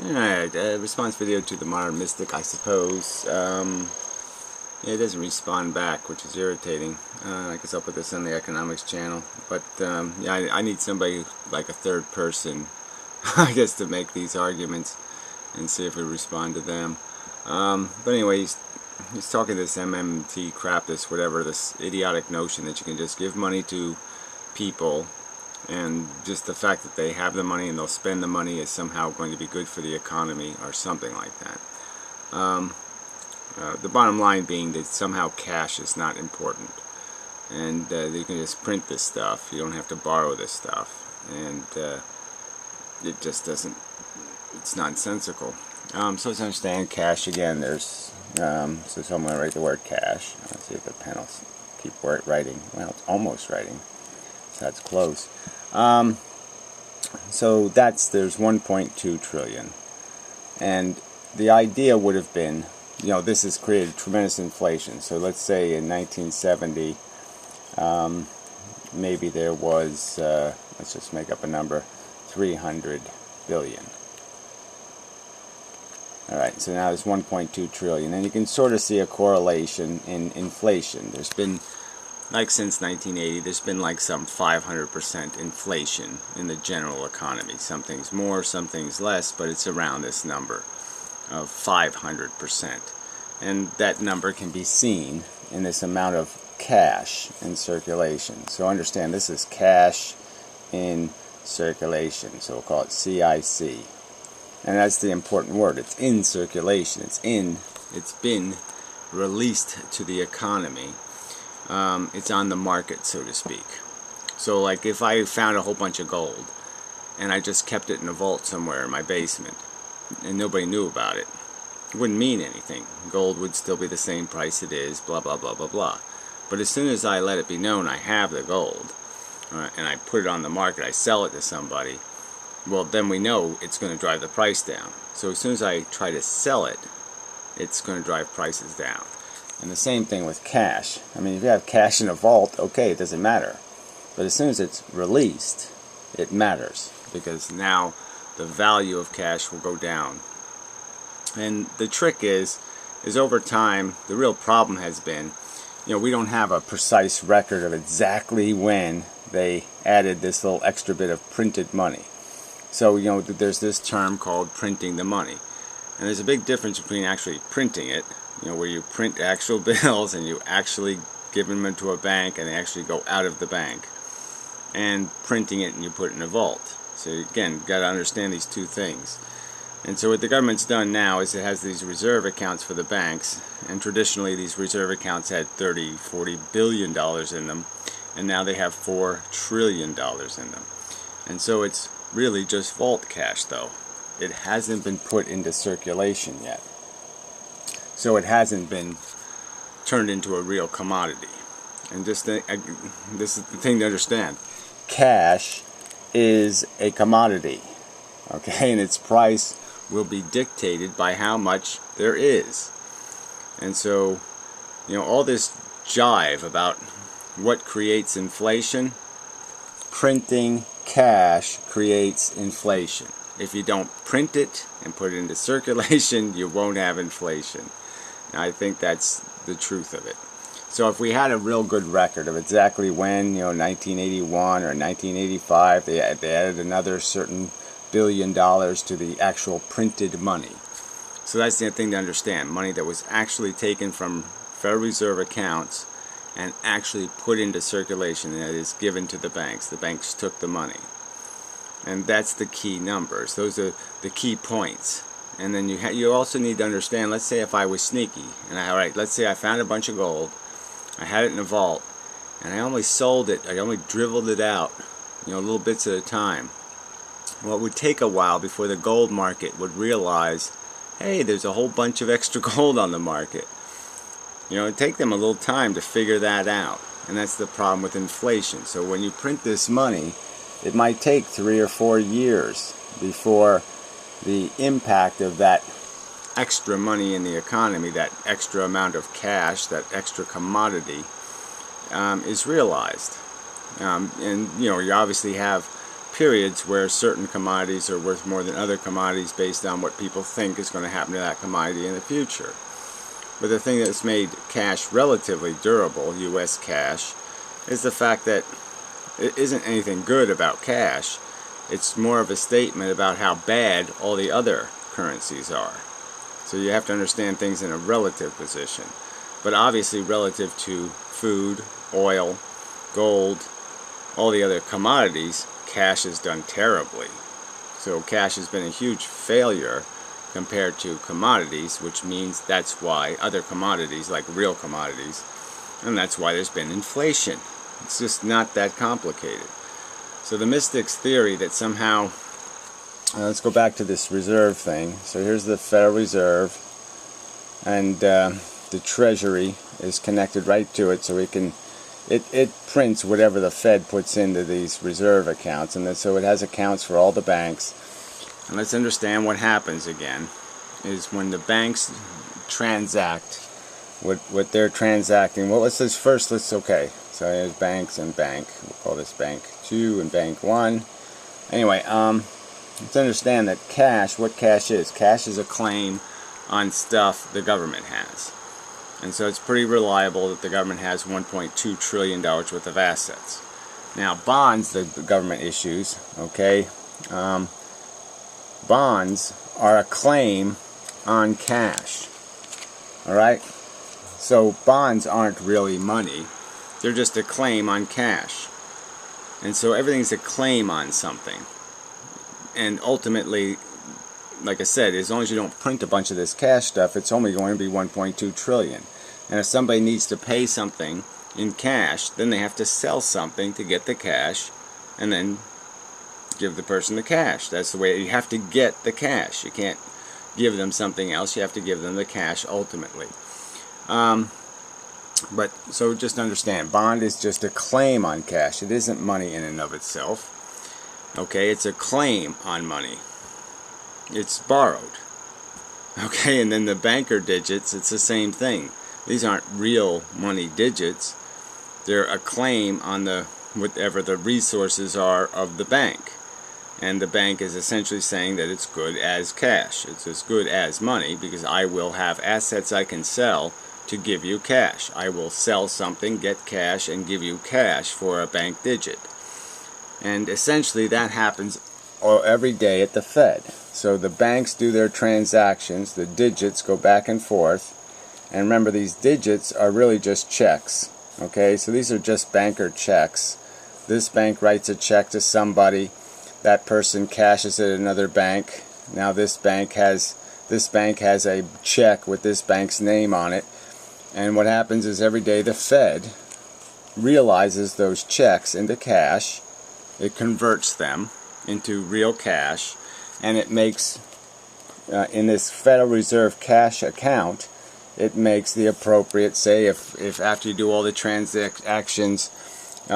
Alright, response video to the Modern Mystic, I suppose. Yeah, it doesn't respond back, which is irritating. I guess I'll put this on the economics channel. But, yeah, I need somebody, like a third person, I guess, to make these arguments and see if we respond to them. But anyway, he's talking this MMT crap, this whatever, this idiotic notion that you can just give money to people, and just the fact that they have the money and they'll spend the money is somehow going to be good for the economy or something like that. The bottom line being that somehow cash is not important, and you can just print this stuff. You don't have to borrow this stuff, and it just doesn't, it's nonsensical. So let's understand cash again. There's so someone write the word cash. Let's see if the pen will keep writing. Well, it's almost writing. That's close. So there's 1.2 trillion, and the idea would have been, this has created tremendous inflation. So let's say in 1970, maybe there was, let's just make up a number, 300 billion. Alright, so now there's 1.2 trillion, and you can sort of see a correlation in inflation. There's been, like since 1980, there's been like some 500% inflation in the general economy. Some things more, some things less, but it's around this number of 500%. And that number can be seen in this amount of cash in circulation. So understand, this is cash in circulation, so we'll call it CIC. And that's the important word. It's in circulation. It's been released to the economy. It's on the market, so to speak. So like if I found a whole bunch of gold and I just kept it in a vault somewhere in my basement and nobody knew about it, it wouldn't mean anything. Gold would still be the same price it is, blah blah blah blah blah. But as soon as I let it be known I have the gold, and I put it on the market, I sell it to somebody, well, then we know it's going to drive the price down. So as soon as I try to sell it, it's going to drive prices down. And the same thing with cash. I mean, if you have cash in a vault, okay, it doesn't matter. But as soon as it's released, it matters, because now the value of cash will go down. And the trick is over time, the real problem has been, we don't have a precise record of exactly when they added this little extra bit of printed money. So, there's this term called printing the money. And there's a big difference between actually printing it, where you print actual bills and you actually give them into a bank and they actually go out of the bank, and printing it and you put it in a vault. So again, you've got to understand these two things. And so what the government's done now is it has these reserve accounts for the banks, and traditionally these reserve accounts had $30–40 billion in them, and now they have $4 trillion in them. And so it's really just vault cash, though. It hasn't been put into circulation yet. So it hasn't been turned into a real commodity. And this is the thing to understand. Cash is a commodity, okay? And its price will be dictated by how much there is. And so, all this jive about what creates inflation, printing cash creates inflation. If you don't print it and put it into circulation, you won't have inflation. And I think that's the truth of it. So if we had a real good record of exactly when, 1981 or 1985, they added another certain $1 billion to the actual printed money. So that's the thing to understand. Money that was actually taken from Federal Reserve accounts and actually put into circulation, that is given to the banks. The banks took the money. And that's the key numbers. Those are the key points. And then you also need to understand, let's say if I was sneaky, and let's say I found a bunch of gold, I had it in a vault, and I only sold it, I only dribbled it out, little bits at a time. Well, it would take a while before the gold market would realize, hey, there's a whole bunch of extra gold on the market. It'd take them a little time to figure that out. And that's the problem with inflation. So when you print this money, it might take 3 or 4 years before the impact of that extra money in the economy, that extra amount of cash, that extra commodity, is realized. And you obviously have periods where certain commodities are worth more than other commodities based on what people think is going to happen to that commodity in the future. But the thing that's made cash relatively durable, U.S. cash, is the fact that it isn't anything good about cash. It's more of a statement about how bad all the other currencies are. So you have to understand things in a relative position. But obviously relative to food, oil, gold, all the other commodities, cash has done terribly. So cash has been a huge failure compared to commodities, which means that's why other commodities, like real commodities, and that's why there's been inflation. It's just not that complicated. So the mystics' theory that somehow, let's go back to this reserve thing. So here's the Federal Reserve, and the Treasury is connected right to it, so it prints whatever the Fed puts into these reserve accounts, and then, so it has accounts for all the banks. And let's understand what happens again is when the banks transact what they're transacting. Well, let's okay. So there's banks and bank. We'll call this bank 2 and bank 1. Anyway, let's understand that cash, what cash is. Cash is a claim on stuff the government has. And so it's pretty reliable that the government has $1.2 trillion worth of assets. Now, bonds the government issues, okay, bonds are a claim on cash. Alright? So bonds aren't really money. They're just a claim on cash. And so everything's a claim on something. And ultimately, like I said, as long as you don't print a bunch of this cash stuff, it's only going to be 1.2 trillion. And if somebody needs to pay something in cash, then they have to sell something to get the cash and then give the person the cash. That's the way you have to get the cash. You can't give them something else. You have to give them the cash ultimately. But so just understand, bond is just a claim on cash. It isn't money in and of itself. Okay, it's a claim on money. It's borrowed. Okay, and then the banker digits, it's the same thing. These aren't real money digits. They're a claim on the whatever the resources are of the bank. And the bank is essentially saying that it's good as cash. It's as good as money because I will have assets I can sell to give you cash. I will sell something, get cash, and give you cash for a bank digit. And essentially that happens every day at the Fed. So the banks do their transactions, the digits go back and forth, and remember these digits are really just checks. Okay, so these are just banker checks. This bank writes a check to somebody, that person cashes it at another bank. Now this bank has a check with this bank's name on it, and what happens is every day the Fed realizes those checks into cash. It converts them into real cash, and it makes in this Federal Reserve cash account, it makes the appropriate, say if after you do all the transactions, you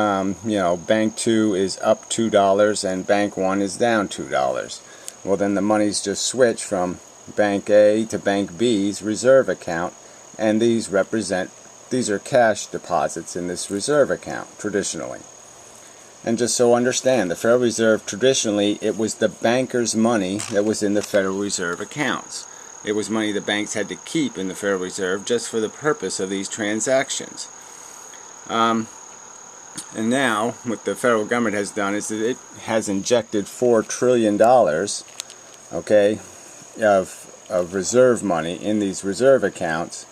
know, bank 2 is up $2 and bank 1 is down $2. Well, then the money's just switched from bank A to bank B's reserve account, and these are cash deposits in this reserve account traditionally. And just so understand, the Federal Reserve traditionally, it was the bankers' money that was in the Federal Reserve accounts. It was money the banks had to keep in the Federal Reserve just for the purpose of these transactions. And now, what the federal government has done is that it has injected $4 trillion, okay, of reserve money in these reserve accounts,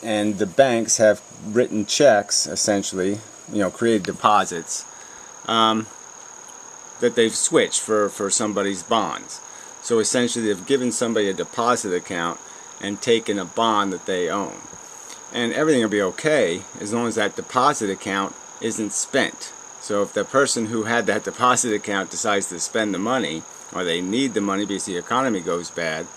and the banks have written checks, essentially, you know, created deposits that they've switched for somebody's bonds. So essentially they've given somebody a deposit account and taken a bond that they own. And everything will be okay as long as that deposit account isn't spent. So if the person who had that deposit account decides to spend the money, or they need the money because the economy goes bad,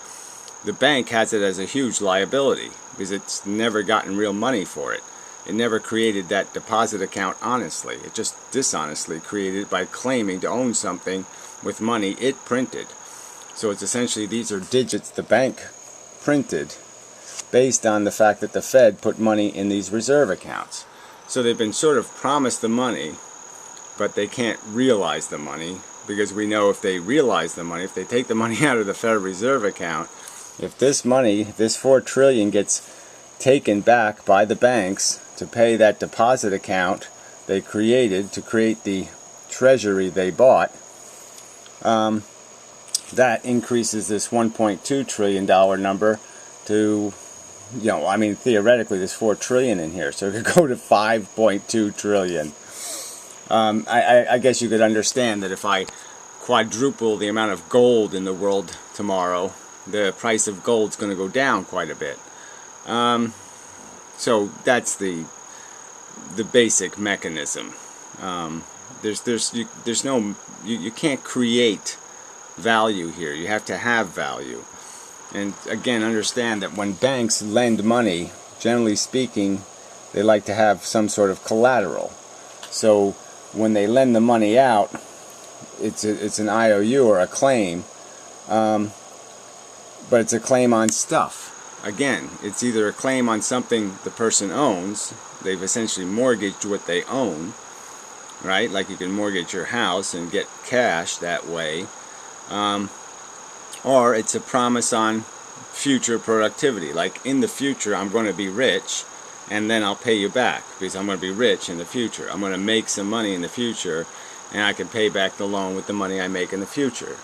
the bank has it as a huge liability because it's never gotten real money for it. It never created that deposit account honestly. It just dishonestly created it by claiming to own something with money it printed. So it's essentially, these are digits the bank printed based on the fact that the Fed put money in these reserve accounts. So they've been sort of promised the money but they can't realize the money, because we know if they realize the money, if they take the money out of the Federal Reserve account, if this money, this $4 trillion gets taken back by the banks to pay that deposit account they created to create the treasury they bought, that increases this $1.2 trillion number to, I mean, theoretically there's $4 trillion in here, so it could go to $5.2 trillion. I guess you could understand that if I quadruple the amount of gold in the world tomorrow, the price of gold's going to go down quite a bit. So that's the basic mechanism. There's no, you can't create value here. You have to have value. And again, understand that when banks lend money, generally speaking, they like to have some sort of collateral. So when they lend the money out, it's an IOU or a claim, but it's a claim on stuff. Again, it's either a claim on something the person owns. They've essentially mortgaged what they own, right? Like you can mortgage your house and get cash that way. Or it's a promise on future productivity. Like, in the future I'm going to be rich, and then I'll pay you back, because I'm going to be rich in the future. I'm going to make some money in the future, and I can pay back the loan with the money I make in the future.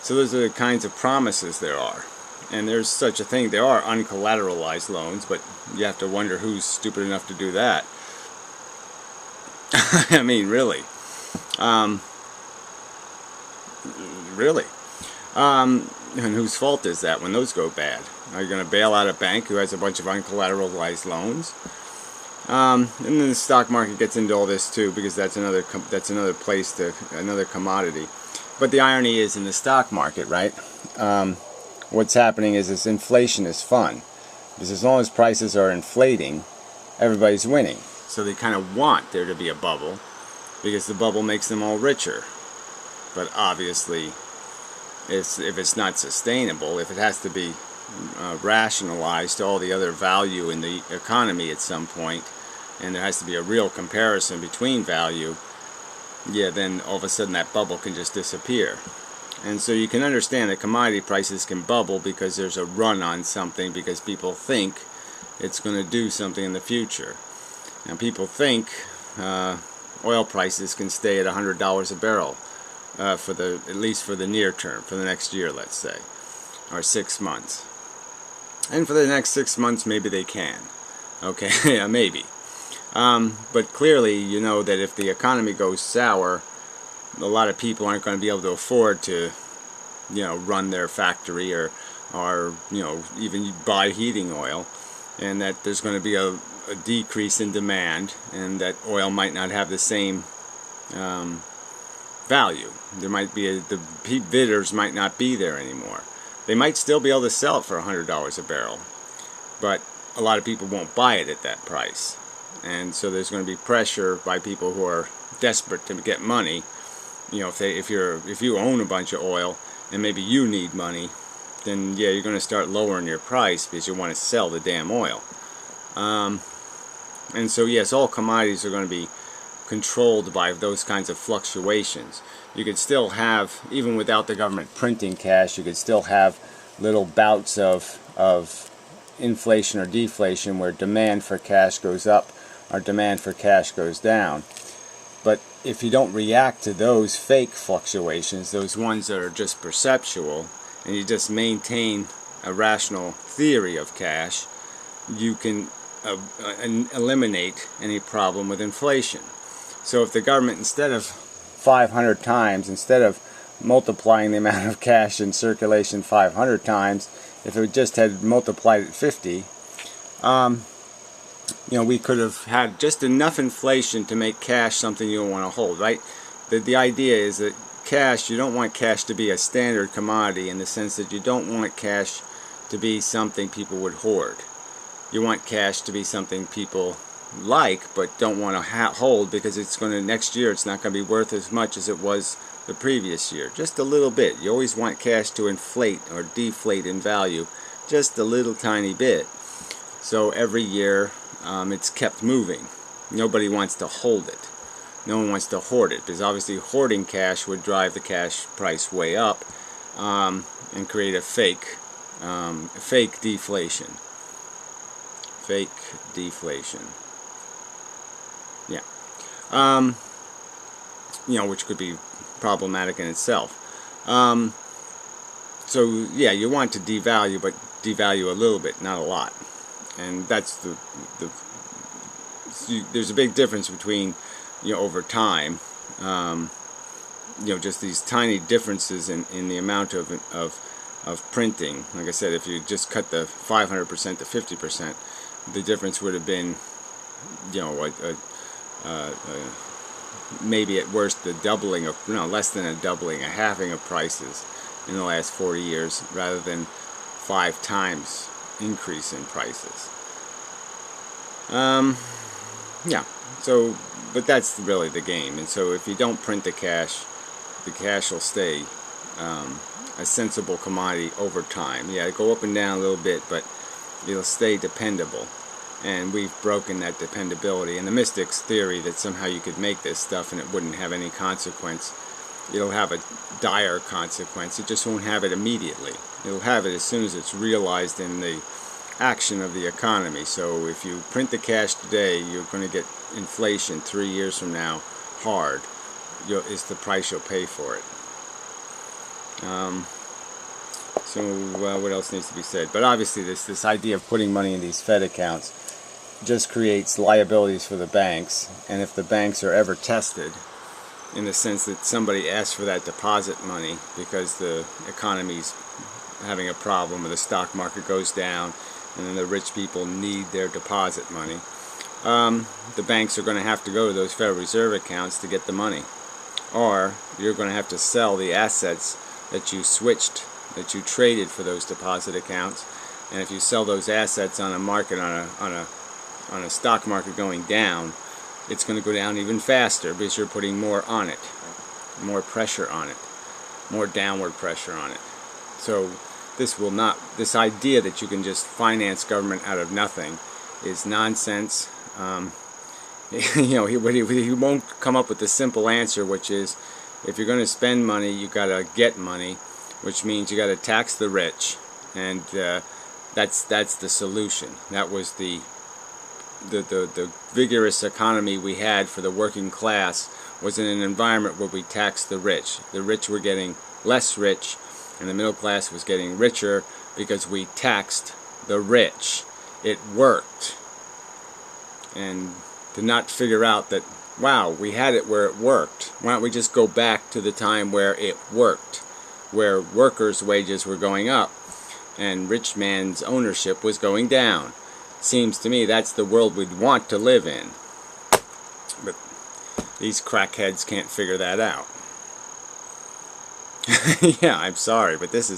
So those are the kinds of promises there are. And there's such a thing. There are uncollateralized loans, but you have to wonder who's stupid enough to do that. I mean, really. Really. And whose fault is that when those go bad? Are you going to bail out a bank who has a bunch of uncollateralized loans? And then the stock market gets into all this too, because that's another place to another commodity. But the irony is, in the stock market, right? What's happening is this inflation is fun, because as long as prices are inflating, everybody's winning. So they kind of want there to be a bubble, because the bubble makes them all richer. But obviously, if it's not sustainable, if it has to be rationalized to all the other value in the economy at some point, and there has to be a real comparison between value, yeah, then all of a sudden that bubble can just disappear. And so you can understand that commodity prices can bubble because there's a run on something, because people think it's going to do something in the future. And people think oil prices can stay at $100 a barrel at least for the near term, for the next year, let's say, or 6 months. And for the next 6 months, maybe they can. Okay, yeah, maybe. But clearly, you know that if the economy goes sour, a lot of people aren't going to be able to afford to, run their factory or even buy heating oil, and that there's going to be a decrease in demand, and that oil might not have the same value. There might be the bidders might not be there anymore. They might still be able to sell it for $100 a barrel, but a lot of people won't buy it at that price. And so there's going to be pressure by people who are desperate to get money. If you own a bunch of oil and maybe you need money, then yeah, you're going to start lowering your price because you want to sell the damn oil. And so yes, all commodities are going to be controlled by those kinds of fluctuations. You could still have, even without the government printing cash, you could still have little bouts of inflation or deflation where demand for cash goes up or demand for cash goes down. But if you don't react to those fake fluctuations, those ones that are just perceptual, and you just maintain a rational theory of cash, you can eliminate any problem with inflation. So if the government, instead of 500 times, instead of multiplying the amount of cash in circulation 500 times, if it just had multiplied it 50, we could have had just enough inflation to make cash something you don't want to hold, right? The idea is that cash, you don't want cash to be a standard commodity, in the sense that you don't want cash to be something people would hoard. You want cash to be something people like but don't want to hold, because it's going to, next year it's not going to be worth as much as it was the previous year. Just a little bit. You always want cash to inflate or deflate in value just a little tiny bit. So every year it's kept moving. Nobody wants to hold it. No one wants to hoard it, because obviously hoarding cash would drive the cash price way up, and create a fake deflation. Fake deflation. Yeah. Which could be problematic in itself. So yeah, you want to devalue, but devalue a little bit, not a lot. And that's there's a big difference between, over time, just these tiny differences in the amount of printing. Like I said, if you just cut the 500% to 50%, the difference would have been, maybe at worst the doubling of, less than a doubling, a halving of prices in the last 40 years, rather than 5 times increase in prices. Yeah, so, but that's really the game. And so if you don't print the cash will stay a sensible commodity over time. Yeah, it'll go up and down a little bit, but it'll stay dependable. And we've broken that dependability. And the mystics' theory that somehow you could make this stuff and it wouldn't have any consequence, it'll have a dire consequence. It just won't have it immediately. It'll have it as soon as it's realized in the action of the economy. So if you print the cash today, you're going to get inflation 3 years from now hard. Is the price you'll pay for it. What else needs to be said? But obviously this idea of putting money in these Fed accounts just creates liabilities for the banks, and if the banks are ever tested, in the sense that somebody asks for that deposit money because the economy's having a problem or the stock market goes down, and then the rich people need their deposit money, the banks are going to have to go to those Federal Reserve accounts to get the money. Or you're going to have to sell the assets that you traded for those deposit accounts. And if you sell those assets on a market, on a stock market going down, it's going to go down even faster because you're putting more on it, more pressure on it, more downward pressure on it. So this idea that you can just finance government out of nothing is nonsense. He won't come up with the simple answer, which is, if you're going to spend money, you got to get money, which means you got to tax the rich, and that's the solution. That was the vigorous economy we had for the working class, was in an environment where we taxed the rich. The rich were getting less rich, and the middle class was getting richer because we taxed the rich. It worked. And to not figure out that, wow, we had it where it worked. Why don't we just go back to the time where it worked, where workers' wages were going up and rich man's ownership was going down. Seems to me that's the world we'd want to live in. But these crackheads can't figure that out. Yeah, I'm sorry, but this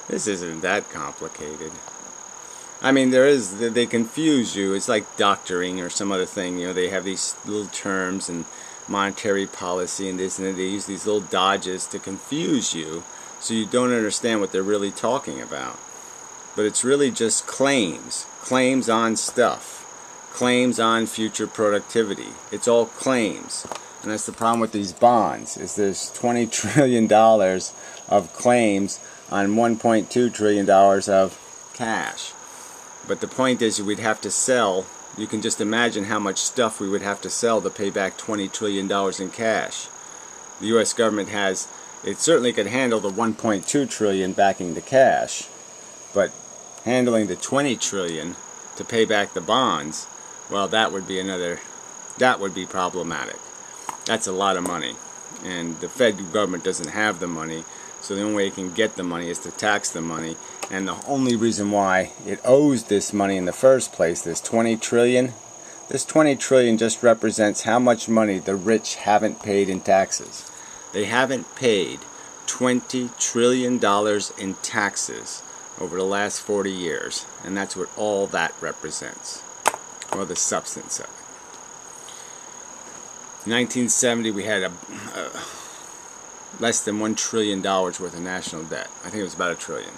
isn't that complicated. I mean, they confuse you. It's like doctoring or some other thing. They have these little terms and monetary policy and this and that. They use these little dodges to confuse you so you don't understand what they're really talking about. But it's really just claims. Claims on stuff. Claims on future productivity. It's all claims. And that's the problem with these bonds, is there's $20 trillion of claims on $1.2 trillion of cash. But the point is, we'd have to sell. You can just imagine how much stuff we would have to sell to pay back $20 trillion in cash. The U.S. government it certainly could handle the $1.2 trillion backing the cash, but handling the $20 trillion to pay back the bonds, well, that would be problematic. That's a lot of money, and the Fed government doesn't have the money. So the only way it can get the money is to tax the money. And the only reason why it owes this money in the first place, this $20 trillion, this $20 trillion just represents how much money the rich haven't paid in taxes. They haven't paid $20 trillion in taxes over the last 40 years. And that's what all that represents, or the substance of it. In 1970, we had less than $1 trillion worth of national debt. I think it was about $1 trillion.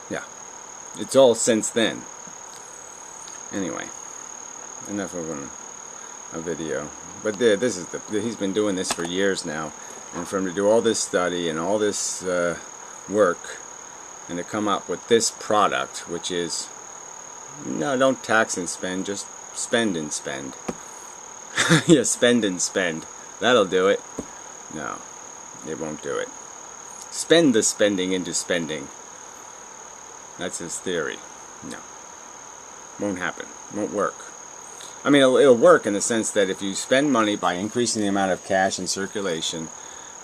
Yeah. It's all since then. Anyway, enough of a video. But this is he's been doing this for years now, and for him to do all this study and all this work, and to come up with this product, which is, no, don't tax and spend, just spend and spend. Yeah, spend and spend. That'll do it. No, it won't do it. Spend the spending into spending. That's his theory. No. Won't happen. Won't work. I mean, it'll work in the sense that if you spend money by increasing the amount of cash in circulation,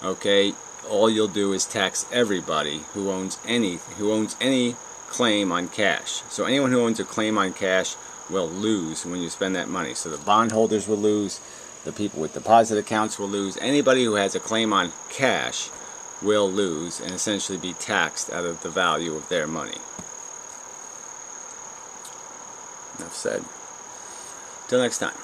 okay, all you'll do is tax everybody who owns any claim on cash. So anyone who owns a claim on cash will lose when you spend that money. So the bondholders will lose, the people with deposit accounts will lose, anybody who has a claim on cash will lose and essentially be taxed out of the value of their money. Enough said. Till next time.